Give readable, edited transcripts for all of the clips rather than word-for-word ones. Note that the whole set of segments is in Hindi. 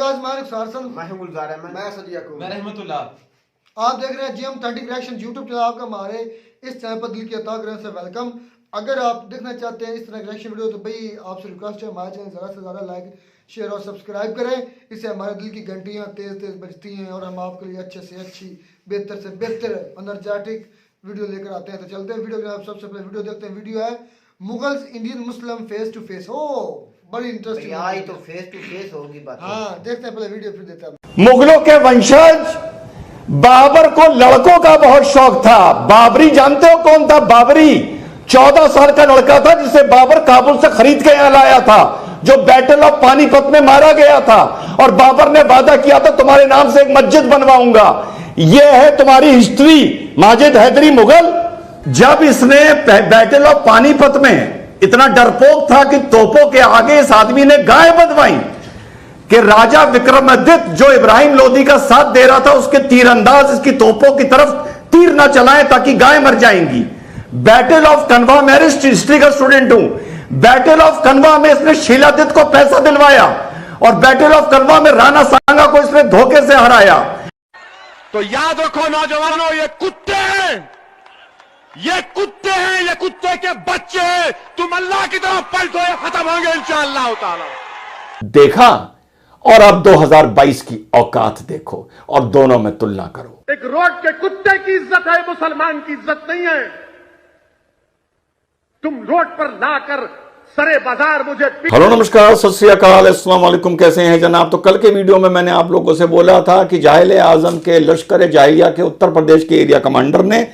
आप देख रहे हैं GM 30 रिएक्शन यूट्यूब चैनल आपका हमारे इस चैनल पर दिल की अता करने से वेलकम। अगर आप देखना चाहते हैं इस तरह रिएक्शन वीडियो तो भाई आपसे रिक्वेस्ट है हमारे चैनल ज़्यादा से ज़्यादा लाइक शेयर और सब्सक्राइब करें। इससे हमारे दिल की घंटियाँ तेज़ तेज़ बजती हैं और हम आपके लिए अच्छे से अच्छी बेहतर से बेहतर एनर्जेटिक वीडियो लेकर आते हैं। तो चलते हैं वीडियो में। सबसे पहले वीडियो देखते हैं। वीडियो है Mughals Indian Muslim face to face. ओ बड़ी इंटरेस्टिंग आई तो फेस टू फेस होगी बात। हाँ देखते हैं पहले वीडियो फिर देते हैं। मुगलों के वंशज बाबर को लड़कों का बहुत शौक था। बाबरी जानते हो कौन था? बाबरी 14 साल का लड़का था जिसे बाबर काबुल से खरीद के यहां लाया था, जो बैटल ऑफ पानीपत में मारा गया था। और बाबर ने वादा किया था तुम्हारे नाम से एक मस्जिद बनवाऊंगा। यह है तुम्हारी हिस्ट्री। माजिद हैदरी मुगल जब इसने बैटल ऑफ पानीपत में इतना डरपोक था कि तोपों के आगे इस आदमी ने गाय बंधवाई कि राजा विक्रमादित्य जो इब्राहिम लोदी का साथ दे रहा था उसके तीरंदाज इसकी तोपों की तरफ तीर ना चलाएं ताकि गाय मर जाएंगी। बैटल ऑफ कनवा में हिस्ट्री का स्टूडेंट हूं। बैटल ऑफ कनवा में इसने शीलादित्य को पैसा दिलवाया और बैटल ऑफ कनवा में राणा सांगा को इसने धोखे से हराया। तो याद रखो नौजवानों, ये कुत्ते हैं, ये कुत्ते हैं, ये कुत्ते के बच्चे हैं। तुम अल्लाह की तरफ पलटो, ये खत्म होंगे इंशाअल्लाह ताला। देखा? और अब 2022 की औकात देखो और दोनों में तुलना करो। एक रोड के कुत्ते की इज्जत है, मुसलमान की इज्जत नहीं है। तुम रोड पर लाकर सरे बाजार मुझे। हेलो नमस्कार सत श्री अकाल अस्सलाम वालेकुम। कैसे हैं जनाब? तो कल के वीडियो में मैंने आप लोगों से बोला था कि जाहिल आजम के लश्कर जाहिलिया के उत्तर प्रदेश के एरिया कमांडर ने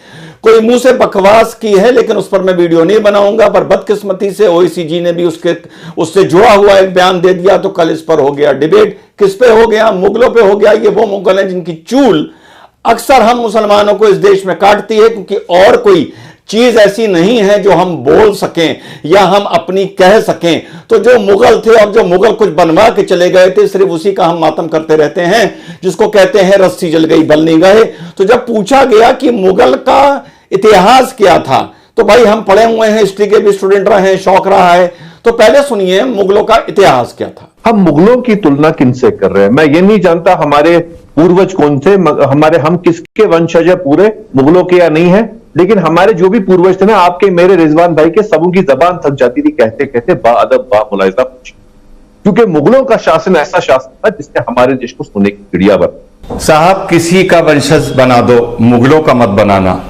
कोई मुंह से बकवास की है, लेकिन उस पर मैं वीडियो नहीं बनाऊंगा। पर बदकिस्मती से ओईसीजी ने भी उससे जुड़ा हुआ एक बयान दे दिया, तो कल इस पर हो गया डिबेट। किस पे हो गया? मुगलों पे हो गया। ये वो मुगल हैं जिनकी चूल अक्सर हम मुसलमानों को इस देश में काटती है, क्योंकि और कोई चीज ऐसी नहीं है जो हम बोल सकें या हम अपनी कह सकें। तो जो मुगल थे और जो मुगल कुछ बनवा के चले गए थे, सिर्फ उसी का हम मातम करते रहते हैं, जिसको कहते हैं रस्सी जल गई बल नहीं गए। तो जब पूछा गया कि मुगल का इतिहास क्या था, तो भाई हम पढ़े हुए हैं, हिस्ट्री के भी स्टूडेंट रहे हैं, शौक रहा है। तो पहले सुनिए मुगलों का इतिहास क्या था। हम मुगलों की तुलना किनसे कर रहे हैं? मैं ये नहीं जानता हमारे पूर्वज कौन थे, हम किसके वंशज है, पूरे मुगलों के या नहीं है। लेकिन हमारे जो भी पूर्वज थे ना, आपके मेरे रिजवान भाई के, सबों की जबान थक जाती थी कहते कहते बा अदब बा मुलाहिजा कुछ। क्योंकि मुगलों का शासन ऐसा शासन था जिसने हमारे देश को सोने की चिड़िया बना। साहब किसी का वंशज बना दो, मुगलों का मत बनाना।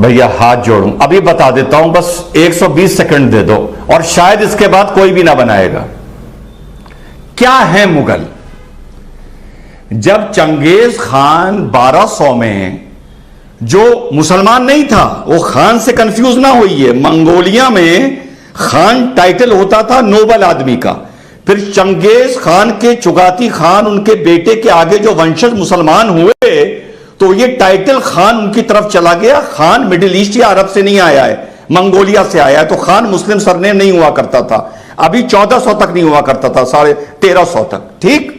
भैया हाथ जोड़ूं, अभी बता देता हूं, बस 120 सेकंड दे दो और शायद इसके बाद कोई भी ना बनाएगा। क्या है मुगल? जब चंगेज खान 1200 में, जो मुसलमान नहीं था, वो खान से कंफ्यूज ना होइए, मंगोलिया में खान टाइटल होता था नोबल आदमी का। फिर चंगेज खान के चुगाती खान, उनके बेटे के आगे जो वंशज मुसलमान हुए, तो ये टाइटल खान उनकी तरफ चला गया। खान मिडिल ईस्ट या अरब से नहीं आया है, मंगोलिया से आया है। तो खान मुस्लिम सरनेम नहीं हुआ करता था, अभी 1400 तक नहीं हुआ करता था, 1350 तक। ठीक,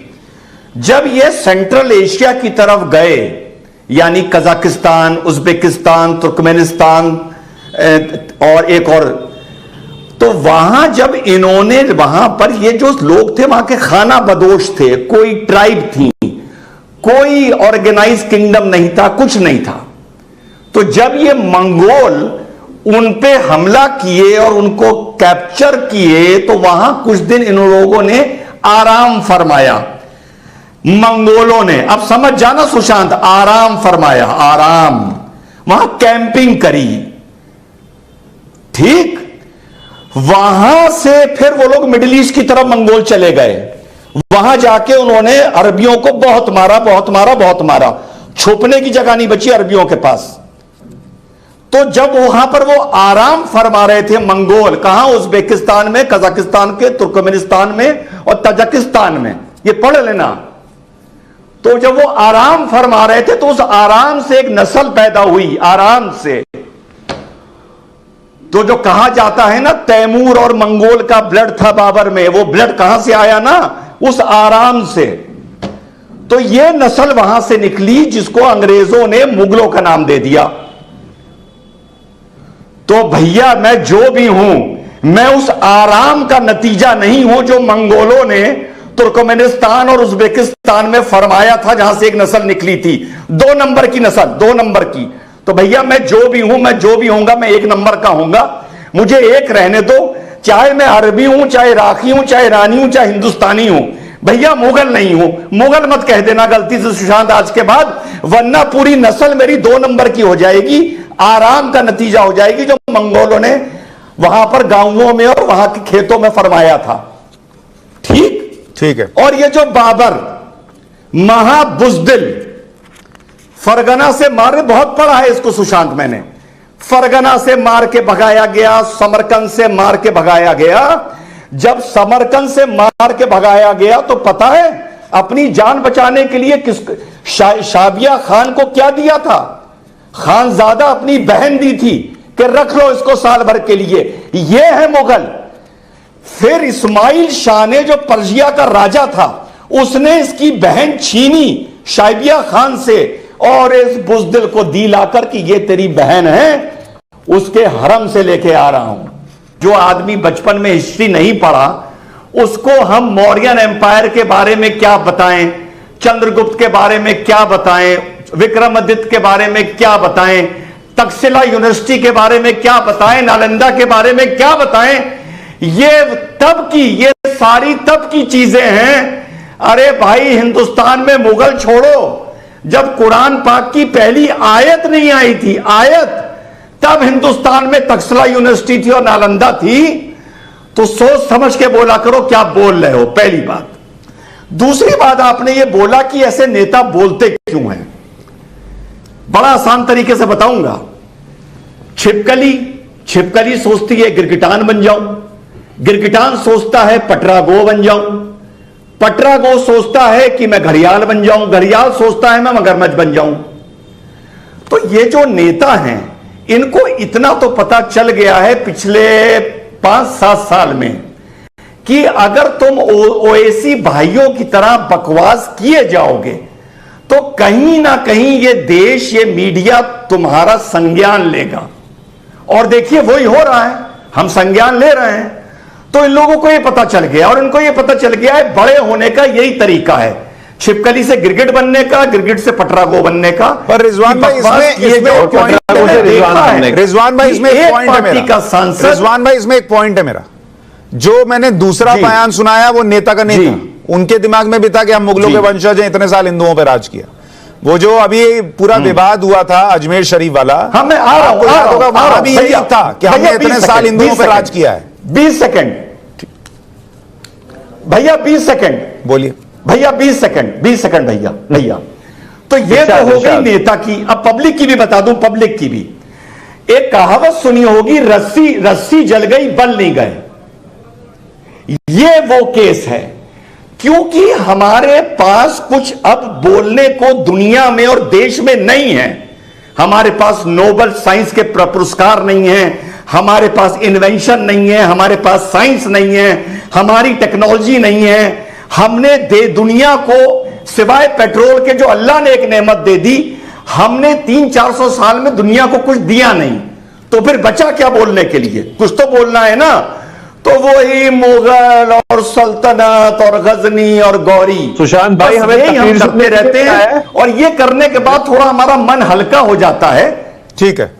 जब ये सेंट्रल एशिया की तरफ गए, यानी कजाकिस्तान, उज्बेकिस्तान, तुर्कमेनिस्तान और एक और, तो वहां जब इन्होंने, वहां पर ये जो लोग थे वहां के खाना बदोश थे, कोई ट्राइब थी, कोई ऑर्गेनाइज किंगडम नहीं था, कुछ नहीं था। तो जब ये मंगोल उन पे हमला किए और उनको कैप्चर किए, तो वहां कुछ दिन इन लोगों ने आराम फरमाया, मंगोलों ने। अब समझ जाना सुशांत, आराम फरमाया, आराम, वहां कैंपिंग करी। ठीक, वहां से फिर वो लोग मिडिल ईस्ट की तरफ मंगोल चले गए। वहां जाके उन्होंने अरबियों को बहुत मारा, बहुत मारा, बहुत मारा। छुपने की जगह नहीं बची अरबियों के पास। तो जब वहां पर वो आराम फरमा रहे थे मंगोल, कहां? उज्बेकिस्तान में, कजाकिस्तान के, तुर्कमेनिस्तान में और तजाकिस्तान में, ये पढ़ लेना। तो जब वो आराम फरमा रहे थे, तो उस आराम से एक नस्ल पैदा हुई, आराम से। तो जो कहा जाता है ना, तैमूर और मंगोल का ब्लड था बाबर में, वो ब्लड कहां से आया ना? उस आराम से। तो ये नस्ल वहां से निकली, जिसको अंग्रेजों ने मुगलों का नाम दे दिया। तो भैया मैं जो भी हूं, मैं उस आराम का नतीजा नहीं हूं जो मंगोलों ने तुर्कमेनिस्तान और उज्बेकिस्तान में फरमाया था, जहां से एक नस्ल निकली थी, 2 नंबर की नस्ल, 2 नंबर की। तो भैया मैं जो भी हूं, मैं जो भी होऊंगा, मैं 1 नंबर का होऊंगा, मुझे एक रहने दो, चाहे मैं अरबी हूं, चाहे इराकी हूं, चाहे ईरानी हूं, चाहे हिंदुस्तानी हूं, भैया मुगल नहीं हूं। मुगल मत कह देना गलती से सुशांत आज के बाद, वरना पूरी नस्ल मेरी 2 नंबर की हो जाएगी। आराम का नतीजा हो जाएगी जो मंगोलों ने वहां पर गांवों में और वहां के खेतों में फरमाया था। ठीक है। और ये जो बाबर महाबुज़दिल फरगना से मारे, बहुत पढ़ा है इसको सुशांत मैंने, फरगना से मार के भगाया गया, समरकंद से मार के भगाया गया। जब समरकंद से मार के भगाया गया तो पता है अपनी जान बचाने के लिए शाबिया खान को क्या दिया था? खानजादा अपनी बहन दी थी कि रख लो इसको साल भर के लिए। यह है मुगल। फिर इस्माइल शाह ने, जो पर्शिया का राजा था, उसने इसकी बहन छीनी शाबिया खान से और इस बुज़दिल को दी लाकर कि ये तेरी बहन है, उसके हरम से लेके आ रहा हूं। जो आदमी बचपन में हिस्ट्री नहीं पढ़ा, उसको हम मौर्यन एम्पायर के बारे में क्या बताएं, चंद्रगुप्त के बारे में क्या बताएं, विक्रमादित्य के बारे में क्या बताएं, तक्षशिला यूनिवर्सिटी के बारे में क्या बताएं, नालंदा के बारे में क्या बताएं। ये सारी तब की चीजें हैं। अरे भाई, हिंदुस्तान में मुगल छोड़ो, जब कुरान पाक की पहली आयत नहीं आई थी, आयत, तब हिंदुस्तान में तक्षशिला यूनिवर्सिटी थी और नालंदा थी। तो सोच समझ के बोला करो क्या बोल रहे हो, पहली बात। दूसरी बात, आपने ये बोला कि ऐसे नेता बोलते क्यों हैं, बड़ा आसान तरीके से बताऊंगा। छिपकली सोचती है गिरगिटान बन जाऊं, गिरगिटान सोचता है पटरागो बन जाऊं, पटरागो सोचता है कि मैं घड़ियाल बन जाऊं, घड़ियाल सोचता है मैं मगरमच्छ बन जाऊं। तो ये जो नेता हैं, इनको इतना तो पता चल गया है पिछले 5-7 साल में कि अगर तुम ओवैसी भाइयों की तरह बकवास किए जाओगे तो कहीं ना कहीं ये देश, ये मीडिया तुम्हारा संज्ञान लेगा। और देखिए वही हो रहा है, हम संज्ञान ले रहे हैं। तो इन लोगों को ये पता चल गया, और इनको ये पता चल गया है बड़े होने का यही तरीका है, छिपकली से गिरगिट बनने का, गिरगिट से पटरागो बनने का। पर रिजवान भाई इसमें एक पॉइंट है, रिजवान भाई इसमें एक पॉइंट है मेरा, रिजवान भाई इसमें एक पॉइंट है मेरा। जो मैंने दूसरा बयान सुनाया वो नेता का नहीं था, उनके दिमाग में भी था कि हम मुगलों के वंशज हैं, इतने साल हिंदुओं पर राज किया। वो जो अभी पूरा विवाद हुआ था अजमेर शरीफ वाला, मैं आ रहा हूं, वहां भी यही था कि हमने इतने साल हिंदुओं पर राज किया है। 20 सेकंड भैया, 20 सेकंड बोलिए भैया, 20 सेकंड भैया। तो ये तो हो गई नेता की। अब पब्लिक की भी बता दूं, पब्लिक की भी एक कहावत सुनी होगी, रस्सी जल गई बल नहीं गए। ये वो केस है, क्योंकि हमारे पास कुछ अब बोलने को दुनिया में और देश में नहीं है। हमारे पास नोबेल साइंस के पुरस्कार नहीं है, हमारे पास इन्वेंशन नहीं है, हमारे पास साइंस नहीं है, हमारी टेक्नोलॉजी नहीं है। हमने दुनिया को सिवाय पेट्रोल के, जो अल्लाह ने एक नेमत दे दी, हमने 300-400 साल में दुनिया को कुछ दिया नहीं। तो फिर बचा क्या बोलने के लिए? कुछ तो बोलना है ना। तो वही मुगल और सल्तनत और गजनी और गौरी, सुशांत भाई हम करते रहते हैं, और ये करने के बाद थोड़ा हमारा मन हल्का हो जाता है। ठीक है।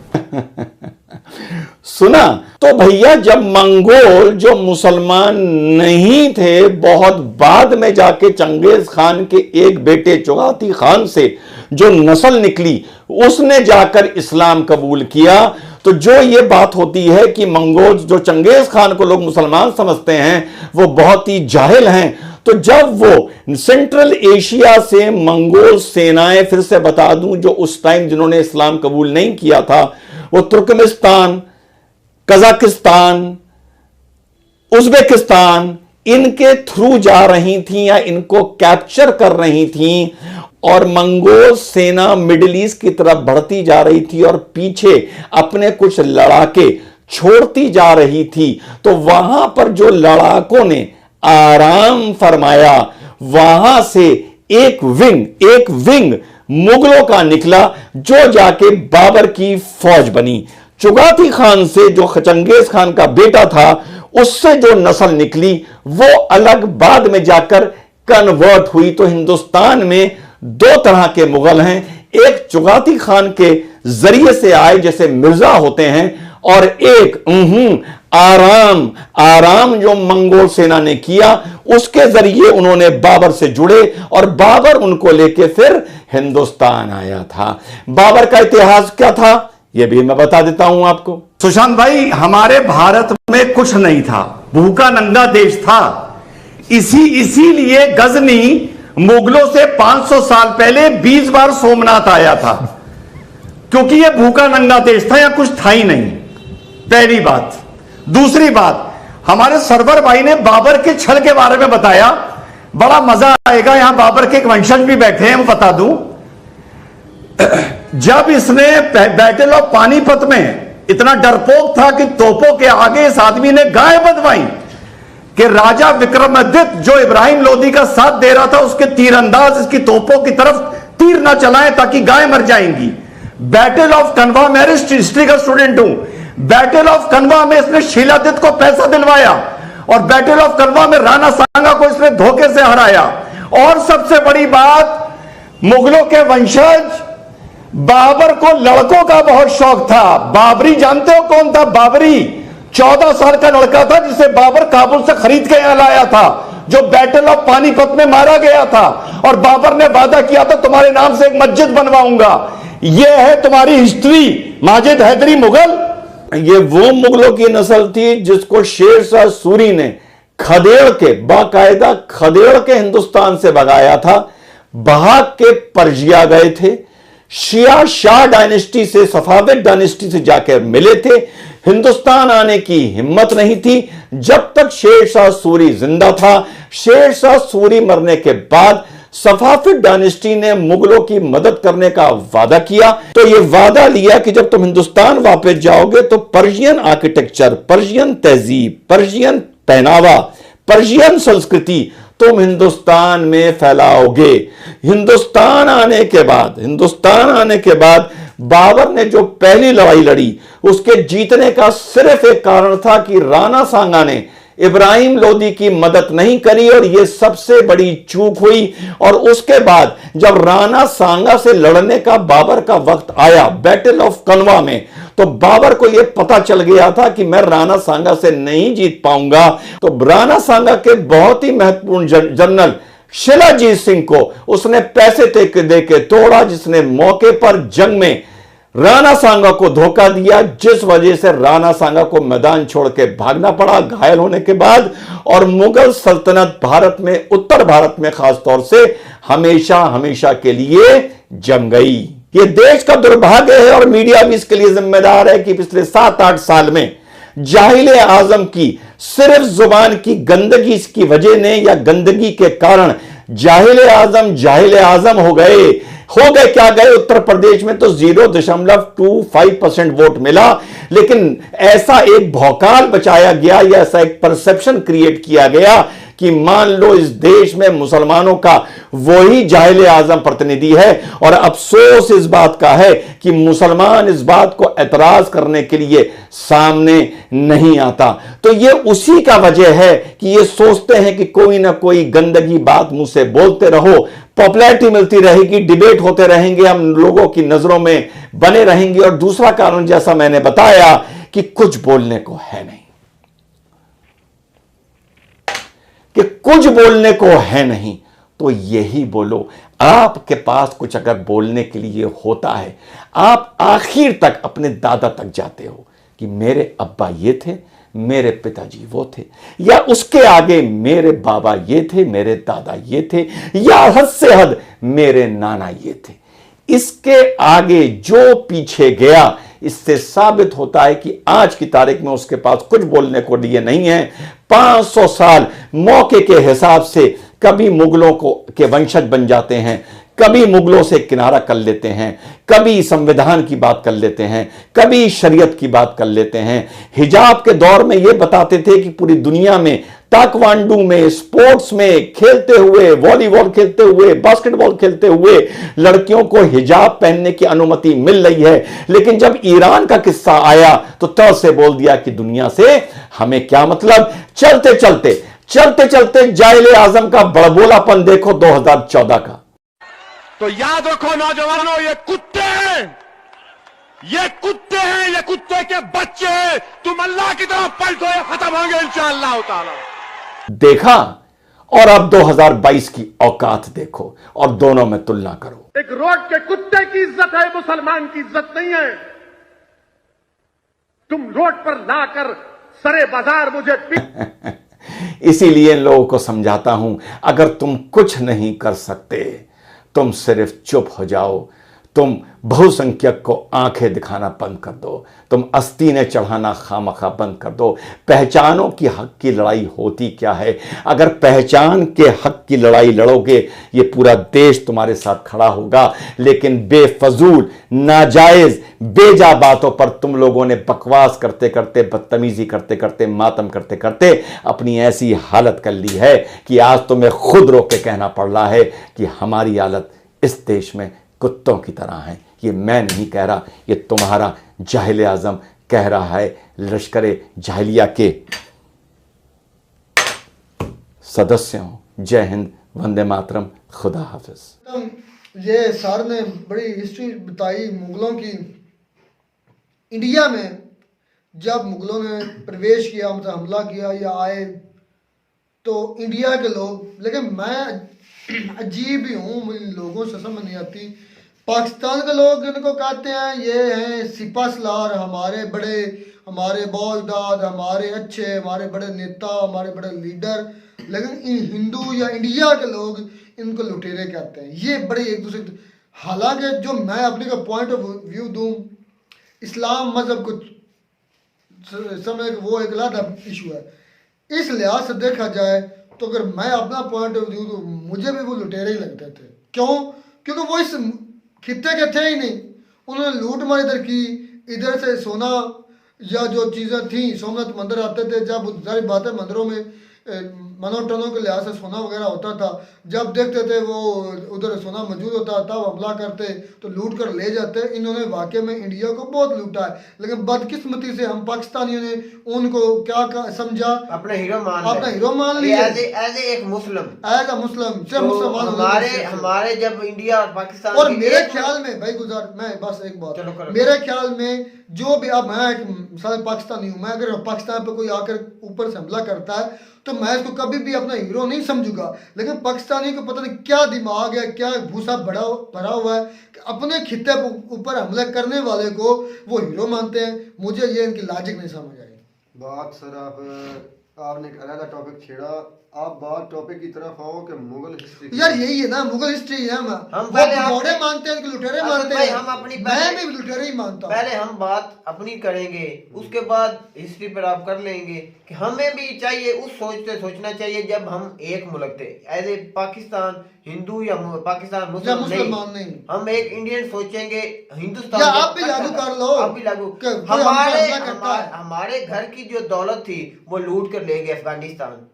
सुना तो भैया, जब मंगोल जो मुसलमान नहीं थे, बहुत बाद में जाके चंगेज खान के एक बेटे चुगाती खान से जो नस्ल निकली, उसने जाकर इस्लाम कबूल किया। तो जो ये बात होती है कि मंगोल, जो चंगेज खान को लोग मुसलमान समझते हैं, वो बहुत ही जाहिल हैं। तो जब वो सेंट्रल एशिया से मंगोल सेनाएं, फिर से बता दूं, जो उस टाइम जिन्होंने इस्लाम कबूल नहीं किया था, वो तुर्कमेनिस्तान, कजाकिस्तान, उज्बेकिस्तान, इनके थ्रू जा रही थी या इनको कैप्चर कर रही थी, और मंगोल सेना मिडिल ईस्ट की तरफ बढ़ती जा रही थी और पीछे अपने कुछ लड़ाके छोड़ती जा रही थी। तो वहां पर जो लड़ाकों ने आराम फरमाया, वहां से एक विंग मुगलों का निकला, जो जाके बाबर की फौज बनी। चुगाती खान से, जो चंगेज खान का बेटा था, उससे जो नस्ल निकली, वो अलग बाद में जाकर कन्वर्ट हुई। तो हिंदुस्तान में दो तरह के मुगल हैं, एक चुगाती खान के जरिए से आए जैसे मिर्जा होते हैं, और एक आराम जो मंगोल सेना ने किया उसके जरिए उन्होंने बाबर से जुड़े और बाबर उनको लेके फिर हिंदुस्तान आया था। बाबर का इतिहास क्या था यह भी मैं बता देता हूं आपको। सुशांत भाई, हमारे भारत में कुछ नहीं था, भूखा नंगा देश था। इसीलिए गजनी मुगलों से 500 साल पहले 20 बार सोमनाथ आया था, क्योंकि यह भूखा नंगा देश था, या कुछ था ही नहीं। पहली बात। दूसरी बात, हमारे सरवर भाई ने बाबर के छल के बारे में बताया, बड़ा मजा आएगा। यहां बाबर के एक वंशज भी बैठे हैं, मैं बता दूं। जब इसने बैटल ऑफ पानीपत में इतना डरपोक था कि तोपों के आगे इस आदमी ने गाय बंधवाई कि राजा विक्रमादित्य जो इब्राहिम लोदी का साथ दे रहा था उसके तीरंदाज इसकी तोपों की तरफ तीर ना चलाएं ताकि गाय मर जाएंगी। बैटल ऑफ कन्वा, मैं हिस्ट्री का स्टूडेंट हूं, बैटल ऑफ कन्वा में इसने शीलादित्य को पैसा दिलवाया और बैटल ऑफ कन्वा में राणा सांगा को इसने धोखे से हराया। और सबसे बड़ी बात, मुगलों के वंशज बाबर को लड़कों का बहुत शौक था। बाबरी जानते हो कौन था? बाबरी 14 साल का लड़का था जिसे बाबर काबुल से खरीद के यहां लाया था, जो बैटल ऑफ पानीपत में मारा गया था। और बाबर ने वादा किया था तुम्हारे नाम से एक मस्जिद बनवाऊंगा। यह है तुम्हारी हिस्ट्री। माजिद हैदरी मुगल, ये वो मुगलों की नस्ल थी जिसको शेर शाह सूरी ने खदेड़ के, बाकायदा खदेड़ के हिंदुस्तान से भगाया था। भाग के पर्जिया गए थे, शिया शाह डायनेस्टी से, सफाविद डायनेस्टी से जाकर मिले थे। हिंदुस्तान आने की हिम्मत नहीं थी जब तक शेर शाह सूरी जिंदा था। शेर शाह सूरी मरने के बाद सफाविद डायनेस्टी ने मुगलों की मदद करने का वादा किया। तो यह वादा लिया कि जब तुम हिंदुस्तान वापस जाओगे तो पर्शियन आर्किटेक्चर, पर्शियन तहजीब, पर्शियन पहनावा, पर्शियन संस्कृति तुम हिंदुस्तान में फैलाओगे। हिंदुस्तान आने के बाद बाबर ने जो पहली लड़ाई लड़ी उसके जीतने का सिर्फ एक कारण था कि राणा सांगा ने इब्राहिम लोदी की मदद नहीं करी, और यह सबसे बड़ी चूक हुई। और उसके बाद जब राणा सांगा से लड़ने का बाबर का वक्त आया बैटल ऑफ कन्वा में, तो बाबर को यह पता चल गया था कि मैं राणा सांगा से नहीं जीत पाऊंगा। तो राणा सांगा के बहुत ही महत्वपूर्ण जनरल शिलाजीत सिंह को उसने पैसे दे के तोड़ा, जिसने मौके पर जंग में राणा सांगा को धोखा दिया, जिस वजह से राणा सांगा को मैदान छोड़ के भागना पड़ा घायल होने के बाद। और मुगल सल्तनत भारत में, उत्तर भारत में खास तौर से हमेशा के लिए जम गई। यह देश का दुर्भाग्य है और मीडिया भी इसके लिए जिम्मेदार है कि पिछले 7-8 साल में जाहिले आजम की सिर्फ जुबान की गंदगी की वजह ने, या गंदगी के कारण जाहिले आजम हो गए। क्या गए? उत्तर प्रदेश में तो 0.25% वोट मिला, लेकिन ऐसा एक भौकाल बचाया गया या ऐसा एक परसेप्शन क्रिएट किया गया कि मान लो इस देश में मुसलमानों का वही जाहिले आजम प्रतिनिधि है। और अफसोस इस बात का है कि मुसलमान इस बात को एतराज करने के लिए सामने नहीं आता। तो ये उसी का वजह है कि ये सोचते हैं कि कोई ना कोई गंदगी बात मुंह से बोलते रहो, पॉपुलैरिटी मिलती रहेगी, डिबेट होते रहेंगे, हम लोगों की नजरों में बने रहेंगे। और दूसरा कारण जैसा मैंने बताया कि कुछ बोलने को है नहीं, तो यही बोलो। आपके पास कुछ अगर बोलने के लिए होता है, आप आखिर तक अपने दादा तक जाते हो कि मेरे अब्बा ये थे, मेरे पिताजी वो थे, या उसके आगे मेरे बाबा ये थे, मेरे दादा ये थे, या हद से हद मेरे नाना ये थे। इसके आगे जो पीछे गया, इससे साबित होता है कि आज की तारीख में उसके पास कुछ बोलने को लिए नहीं है। 500 साल मौके के हिसाब से कभी मुगलों के वंशज बन जाते हैं, कभी मुगलों से किनारा कर लेते हैं, कभी संविधान की बात कर लेते हैं, कभी शरीयत की बात कर लेते हैं। हिजाब के दौर में यह बताते थे कि पूरी दुनिया में ताइक्वांडो में, स्पोर्ट्स में खेलते हुए, वॉलीबॉल खेलते हुए, बास्केटबॉल खेलते हुए लड़कियों को हिजाब पहनने की अनुमति मिल रही है। लेकिन जब ईरान का किस्सा आया तो तब से बोल दिया कि दुनिया से हमें क्या मतलब। चलते चलते चलते चलते जाहिल आजम का बड़बोलापन देखो 2014 का। तो याद रखो नौजवानों, ये कुत्ते हैं, ये कुत्ते हैं, ये कुत्ते के बच्चे हैं। तुम अल्लाह की तरफ पलटो, ये खत्म होंगे इंशाअल्लाह ताला। देखा, और अब 2022 की औकात देखो और दोनों में तुलना करो। एक रोड के कुत्ते की इज्जत है, मुसलमान की इज्जत नहीं है। तुम रोड पर लाकर सरे बाजार मुझे इसीलिए इन लोगों को समझाता हूं, अगर तुम कुछ नहीं कर सकते, तुम सिर्फ चुप हो जाओ। तुम बहुसंख्यक को आंखें दिखाना बंद कर दो, तुम आस्तीनें चढ़ाना खामखा बंद कर दो। पहचानों की हक की लड़ाई होती क्या है? अगर पहचान के हक की लड़ाई लड़ोगे, ये पूरा देश तुम्हारे साथ खड़ा होगा। लेकिन बेफजूल, नाजायज, बेजा बातों पर तुम लोगों ने बकवास करते करते, बदतमीजी करते करते, मातम करते करते अपनी ऐसी हालत कर ली है कि आज तुम्हें खुद रोक के कहना पड़ रहा है कि हमारी हालत इस देश में कुत्तों की तरह है। ये मैं नहीं कह रहा, ये तुम्हारा जाहिल आजम कह रहा है। लश्करे जाहिलिया के सदस्यों, जय हिंद, वंदे मातरम, खुदा हाफिज। ये सर ने बड़ी हिस्ट्री बताई मुगलों की। इंडिया में जब मुगलों ने प्रवेश किया, मतलब हमला किया या आए, तो इंडिया के लोग, लेकिन मैं अजीब ही हूँ, मुझे लोगों से समझ नहीं आती। पाकिस्तान के लोग इनको कहते हैं ये हैं सिपा सलार, हमारे बौजदाद, हमारे अच्छे, हमारे बड़े नेता, हमारे बड़े लीडर। लेकिन इन हिंदू या इंडिया के लोग इनको लुटेरे कहते हैं। ये बड़े एक दूसरे, हालांकि जो मैं अपने का पॉइंट ऑफ व्यू दूं, इस्लाम मजहब को समझ, वो एक अलग इशू है। इस लिहाज से देखा जाए तो अगर मैं अपना पॉइंट ऑफ व्यू दूं, मुझे भी वो लुटेरे ही लगते थे। क्यों? क्योंकि वो इस खित्ते के थे ही नहीं। उन्होंने लूट मार इधर की, इधर से सोना या जो चीज़ें थी, सोमनाथ मंदिर आते थे, जब सारी बातें मंदिरों में मनोटनों के लिहाज से सोना वगैरह होता था, जब देखते थे वो उधर सोना मौजूद होता, तब हमला करते तो लूट कर ले जाते। इन्होंने वाकई में इंडिया को बहुत लूटा है, लेकिन बदकिस्मती से हम पाकिस्तानियों ने उनको क्या समझा, अपना हीरो मान लिया एज एक मुस्लिम, एज अ मुस्लिम से मुसलमान हमारे जब इंडिया और पाकिस्तान, और मेरे ख्याल में भाई गुजार, मैं बस एक बात, मेरे ख्याल में जो भी, अब मैं एक सारे पाकिस्तानी हूँ, मैं अगर पाकिस्तान पे कोई आकर ऊपर से हमला करता है तो मैं इसको कभी भी अपना हीरो नहीं समझूंगा। लेकिन पाकिस्तानी को पता नहीं क्या दिमाग है, क्या भूसा भरा हुआ है कि अपने खित्ते ऊपर हमला करने वाले को वो हीरो मानते हैं। मुझे ये इनकी लॉजिक नहीं समझ आई। बात सर आपने एक अलग टॉपिक छेड़ा, आप बात टॉपिक की तरफ आओ कि मुगल हिस्ट्री। यार यही है ना, मुगल हिस्ट्री है। हम भगौड़े मानते हैं कि लुटेरे मानते हैं, हम अपनी, मैं भी लुटेरे ही मानता हूं। पहले हम बात अपनी करेंगे, उसके बाद हिस्ट्री पर आप कर लेंगे कि हमें भी चाहिए उस सोचना चाहिए जब हम एक मुल्क थे, एज ए पाकिस्तान हिंदू या पाकिस्तान मुसलमान नहीं, हम एक इंडियन सोचेंगे। हिंदुस्तान आप भी लागू कर लो, आप भी लागू। हमारे घर की जो दौलत थी वो लूट कर ले गए अफगानिस्तान।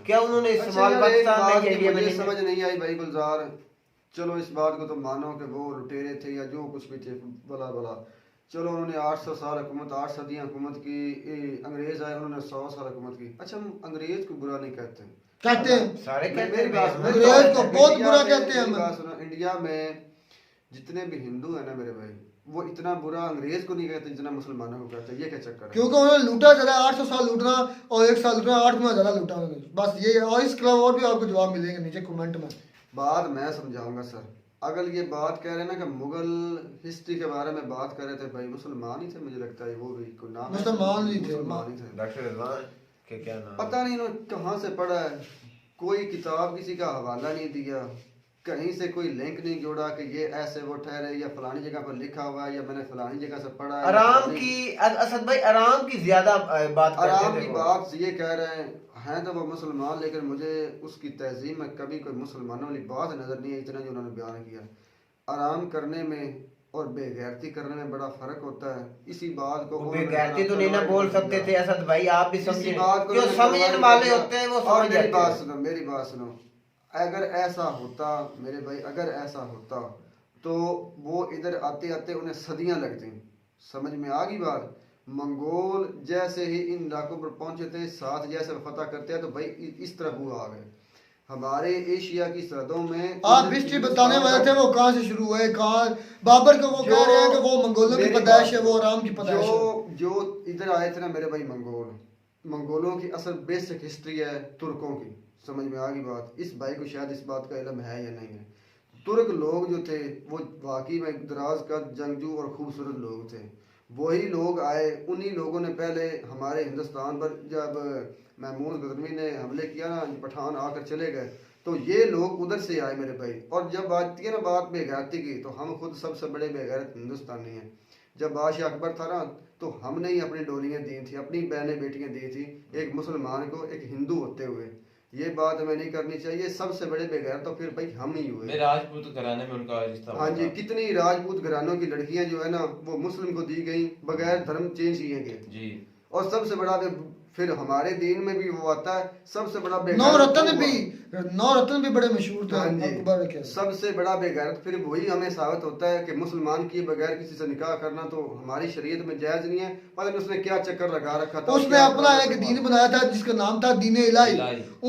क्या उन्होंने इस्तेमाल पाकिस्तान में मुझे समझ नहीं आई भाई गुलजार। चलो इस बात को तो मानो कि वो लुटेरे थे या जो कुछ भी थे, भला चलो उन्होंने 800 साल हुकूमत, 8 सदियां हुकूमत की। अंग्रेज आए, उन्होंने 100 साल हुकूमत की। अच्छा, हम अंग्रेज को बुरा नहीं कहते हैं, सारे अंग्रेज को बहुत बुरा कहते हैं। इंडिया में जितने भी हिंदू है ना मेरे भाई, वो इतना बुरा अंग्रेज को नहीं कहते जितना मुसलमानों को कहते हैं। ये क्या चक्कर है? क्योंकि उन्होंने लूटा ज़्यादा, 800 साल लूटना और 1 साल लूटना, 8 गुना ज़्यादा लूटा उन्होंने, बस ये। और इसके अलावा और भी आपको जवाब मिलेंगे नीचे कमेंट में। बात मैं समझाऊंगा सर। अगर ये बात कह रहे हैं ना कि मुगल हिस्ट्री के बारे में बात कर रहे थे, भाई मुसलमान ही थे, मुझे लगता है वो भी कोई नाम मुसलमान ही थे। डॉक्टर रिजवान के क्या नाम, पता नहीं इन्होंने कहाँ से पढ़ा है, कोई किताब किसी का हवाला नहीं दिया, कहीं से कोई लिंक नहीं जोड़ा कि ये ऐसे वो ठहरे या फलानी जगह पर लिखा हुआ है या मैंने फलानी जगह से पढ़ा है। आराम की, असद भाई आराम की ज्यादा बात, आराम की बात ये कह रहे हैं तो वो मुसलमान, लेकिन मुझे उसकी तहजीब में कभी कोई मुसलमानों वाली बात नजर नहीं आई, इतना जो उन्होंने बयान किया। आराम करने में और बेगैरती करने में बड़ा फर्क होता है। इसी बात को बेगैरती तो नहीं ना बोल सकते थे असद भाई, आप भी समझिए, जो समझने वाले होते हैं वो समझ जाते हैं। मेरी बात सुनो, अगर ऐसा होता मेरे भाई, अगर ऐसा होता तो वो इधर आते आते उन्हें सदियां लगती। समझ में आ गई बात? मंगोल जैसे ही इन इलाकों पर पहुंचे थे, साथ जैसे फतह करते हैं तो भाई इस तरफ वो आ गए हमारे एशिया की सरहदों में। आप हिस्ट्री बताने वाले थे, वो कहाँ से शुरू हुए, कहाँ बाबर को वो कह रहे हैं कि वो मंगोलों की पैदाइश है, वो आराम की पैदाइश है। जो इधर आए थे ना मेरे भाई मंगोलों की असल बेसिक हिस्ट्री है तुर्कों की। समझ में आ गई बात? इस भाई को शायद इस बात का इल्म है या नहीं है। तुर्क लोग जो थे वो वाकई में दराज का जंगजू और खूबसूरत लोग थे। वही लोग आए, उन्हीं लोगों ने पहले हमारे हिंदुस्तान पर जब महमूद गजनवी ने हमले किया ना, पठान आकर चले गए, तो ये लोग उधर से आए मेरे भाई। और जब आती है ना बात बेगैरती की, तो हम खुद सबसे बड़े बेगैरत हिंदुस्तानी हैं। जब बादशाह अकबर था ना, तो हमने ही अपनी डोलियाँ दी थी, अपनी बहनें बेटियाँ दी थी एक मुसलमान को, एक हिंदू होते हुए। ये बात हमें नहीं करनी चाहिए। सबसे बड़े बेगैरत तो फिर भाई हम ही हुए। राजपूत घराने में उनका रिश्ता। हाँ जी, कितनी राजपूत घरानों की लड़कियां जो है ना वो मुस्लिम को दी गई बगैर धर्म चेंज किए गए जी। और सबसे बड़ा फिर हमारे दीन में भी वो आता है, सबसे बड़ा नवरत्न भी बड़े मशहूर थे अकबर के। सबसे बड़ा बेगैरत फिर वही हमें साबित होता है कि मुसलमान की बगैर किसी से निकाह करना तो हमारी शरीयत में जायज नहीं है। पता नहीं उसने क्या चक्कर लगा रखा था। उसने अपना एक दीन बनाया था जिसका नाम था दीन इलाही।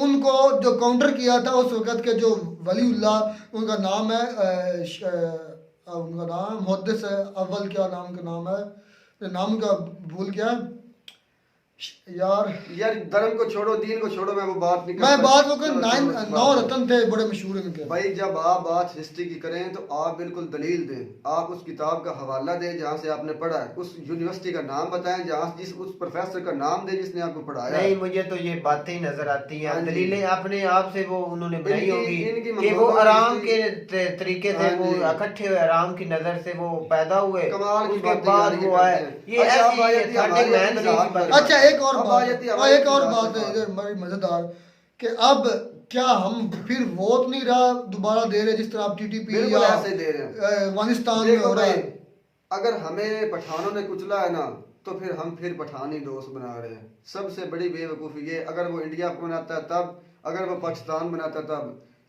उनको जो काउंटर किया था उस वक्त के जो वलीउल्लाह, उनका नाम है उनका नाम मुहद्दिस अव्वल, क्या नाम का नाम है, नाम का भूल गया यार धर्म को छोड़ो, दीन को छोड़ो, मैं वो बात नहीं मैं बात वो 9 रत्न थे बड़े मशहूर इनके। भाई जब आप बात हिस्ट्री की करें तो आप बिल्कुल दलील दें, आप उस किताब का हवाला दें जहाँ से आपने पढ़ा है, उस यूनिवर्सिटी का नाम बताएं जहाँ उस प्रोफेसर का नाम दें जिसने आपको पढ़ाया। नहीं, मुझे तो ये बातें ही नजर आती हैं, दलीलें अपने आप से वो उन्होंने बनाई होगी कि वो आराम के तरीके से वो इकट्ठे हुए, आराम की नजर से वो पैदा हुए, उसके बाद वो आए। ये अच्छा एक और बात है इधर बड़ी मजेदार कि अब क्या हम फिर वोट नहीं रहा दोबारा दे रहे जिस तरह आप टीटीपी या ऐसे दे रहे हैं अफगानिस्तान में हो रहा है। अगर हमें पठानों ने कुचला है ना तो फिर हम फिर पठानी दोस्त बना रहे हैं। सबसे बड़ी बेवकूफ़ी ये, अगर वो इंडिया को बनाता है तब, अगर वो पाकिस्तान बनाता है तब।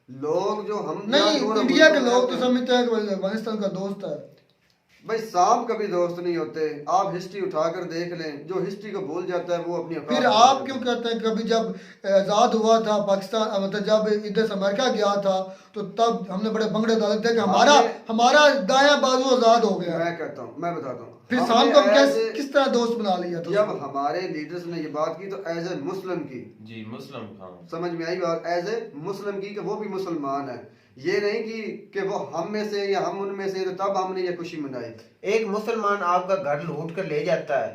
लोग जो हम नहीं, इंडिया के लोग तो समझते हैं कि अफगानिस्तान का दोस्त है। भाई सांप कभी दोस्त नहीं होते। आप हिस्ट्री उठाकर देख लें, जो हिस्ट्री को भूल जाता है वो अपनी फिर आप क्यों कहते हैं कभी जब आज़ाद हुआ था पाकिस्तान, मतलब जब इधर से अमेरिका गया था तो तब हमने बड़े बंगड़े डाले थे कि हमारा दायां बाजू आज़ाद हो गया। मैं कहता हूँ, मैं बताता हूँ फिर शाम को किस तरह दोस्त बना लिया था। जब हमारे लीडर्स ने ये बात की तो एज ए मुस्लिम की जी, मुस्लिम, समझ में आई बात, एज ए मुस्लिम की कि वो भी मुसलमान है। ये नहीं कि वो हम में से या हम उनमें से, तो तब हमने ये खुशी मनाई। एक मुसलमान आपका घर लूट कर ले जाता है,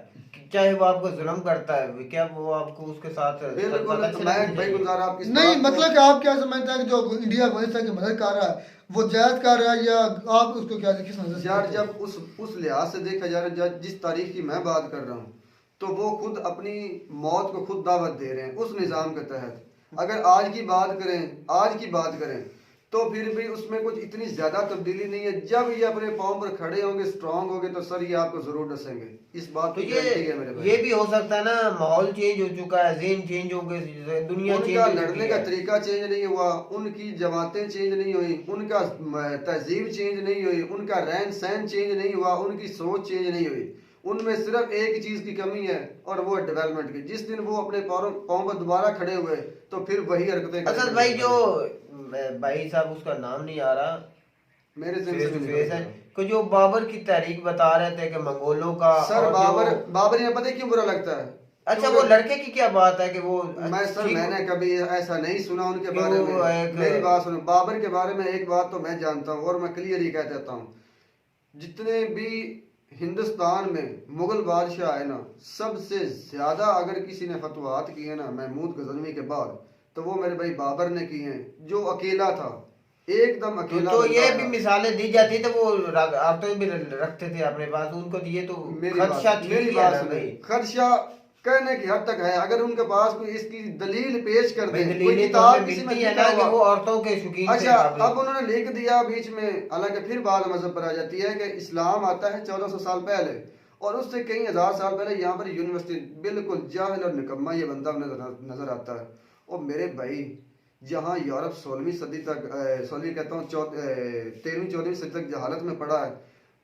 चाहे वो आपको जुल्म करता है, क्या वो आपको उसके साथ बिल्कुल नहीं, मतलब कि आप क्या समझते हैं कि जो इंडिया अफगानिस्तान की मदद कर रहा है वो जायज कर रहा है, या आप उसको क्या किस नजर से यार जब उस लिहाज से देखा जा रहा है, जिस तारीख की मैं बात कर रहा हूँ, तो वो खुद अपनी मौत को खुद दावत दे रहे हैं उस निज़ाम के तहत। अगर आज की बात करें तो फिर भी उसमें कुछ इतनी ज्यादा तब्दीली नहीं है। जब ये अपने पाँव पर खड़े होंगे, स्ट्रांग होंगे, तो सर ये आपको जरूर डसेंगे। इस बात तो की गारंटी है मेरे भाई। ये भी हो सकता है ना, माहौल चेंज हो चुका है, ज़हन चेंज हो गए, दुनिया चेंज हो गई, लड़ने का तरीका चेंज नहीं हुआ, उनकी जमातें चेंज नहीं हुई, उनका तहजीब चेंज नहीं हुई, उनका रहन सहन चेंज नहीं हुआ, उनकी सोच चेंज नहीं हुई। उनमें सिर्फ एक चीज की कमी है और वो है डेवलपमेंट की। जिस दिन वो अपने पाँव पर दोबारा खड़े हुए तो फिर वही हरकतें। असल भाई जो भाई साहब उसका नाम नहीं आ रहा मेरे फेस है कि जो बाबर की तारीख बता रहे थे कि मंगोलों का, सर बाबर ने पता क्यों बुरा लगता है? अच्छा वो लड़के की क्या बात है कि वो मैंने कभी ऐसा नहीं सुना उनके बारे में। मेरी बात सुनो, बाबर के बारे में एक बात तो मैं जानता हूँ और मैं क्लियर ही कह देता हूँ, जितने भी हिंदुस्तान में मुगल बादशाह है ना, सबसे ज्यादा अगर किसी ने फतवात किए ना महमूद गजनवी के बाद, तो वो मेरे भाई बाबर ने किए हैं, जो अकेला था, एकदम अकेला। तो ये भी मिसालें दी जाती तो वो औरतें भी रखते थे अपने पास, उनको ये तो खदशा कहने की हद तक है। अगर उनके पास कोई इसकी दलील पेश कर दे, कोई किताब किसी में लिखा हुआ, वो औरतों के शौकीन। अच्छा अब उन्होंने लिख दिया बीच में, हालांकि फिर बात मजहब पर आ जाती है कि इस्लाम आता है 1400 साल पहले और उससे कई हजार साल पहले यहाँ पर यूनिवर्सिटी। बिल्कुल जाहिल और निकम्मा ये बंदा नजर आता है। और मेरे भाई जहाँ यूरोप 16वीं सदी तक 16वीं कहता हूँ 13वीं 14वीं सदी तक जहालत में पड़ा है,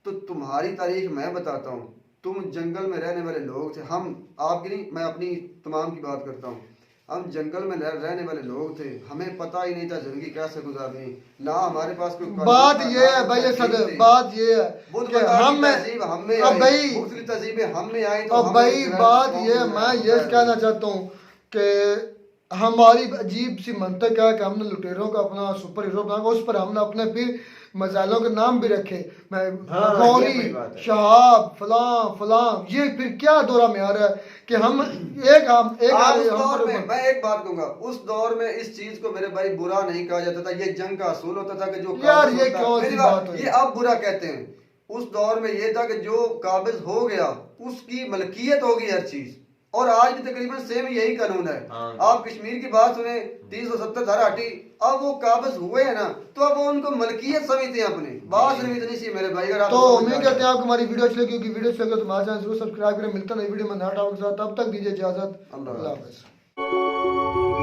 तो तुम्हारी तारीख मैं बताता हूँ, तुम जंगल में रहने वाले लोग थे, हम आपकी नहीं, मैं अपनी तमाम की बात करता हूँ। हम जंगल में रहने वाले लोग थे, हमें पता ही नहीं था जिंदगी कैसे गुजारनी, ना हमारे पास कोई बात ये है भाई सदर, बात ये है कि हम भाई तहजीबें हम में आई अब भाई बात ये मैं ये कहना चाहता हूँ कि हमारी अजीब सी मंतक है कि हमने लुटेरों को अपना सुपर हीरो बना, उस पर हमने अपने फिर मजालों के नाम भी रखे, मैं गौरी शहाब फलां, ये फिर क्या दौरा म्यार है कि हम मैं एक बात कहूंगा, उस दौर में इस चीज को मेरे भाई बुरा नहीं कहा जाता था, ये जंग का असूल होता था कि जो यार ये क्यों सी बात है, ये अब बुरा कहते हैं। उस दौर में ये था कि जो काबिज हो गया उसकी मलकियत होगी हर चीज, और आज भी तकरीबन सेम यही कानून है। आप कश्मीर की बात सुने 370 धारा हटी, अब वो काबिज हुए हैं ना तो अब वो उनको मलकियत समझते हैं अपने, बात नहीं इतनी सी मेरे भाई। अगर तो उम्मीद करते हैं आपको हमारी वीडियो अच्छी लगी, वीडियो अच्छी लगे तो हमारे चैनल जरूर सब्सक्राइब करें। मिलता है नई वीडियो में नया टॉपिक के साथ, तब तक दीजिए इजाजत, अल्लाह हाफ़िज़।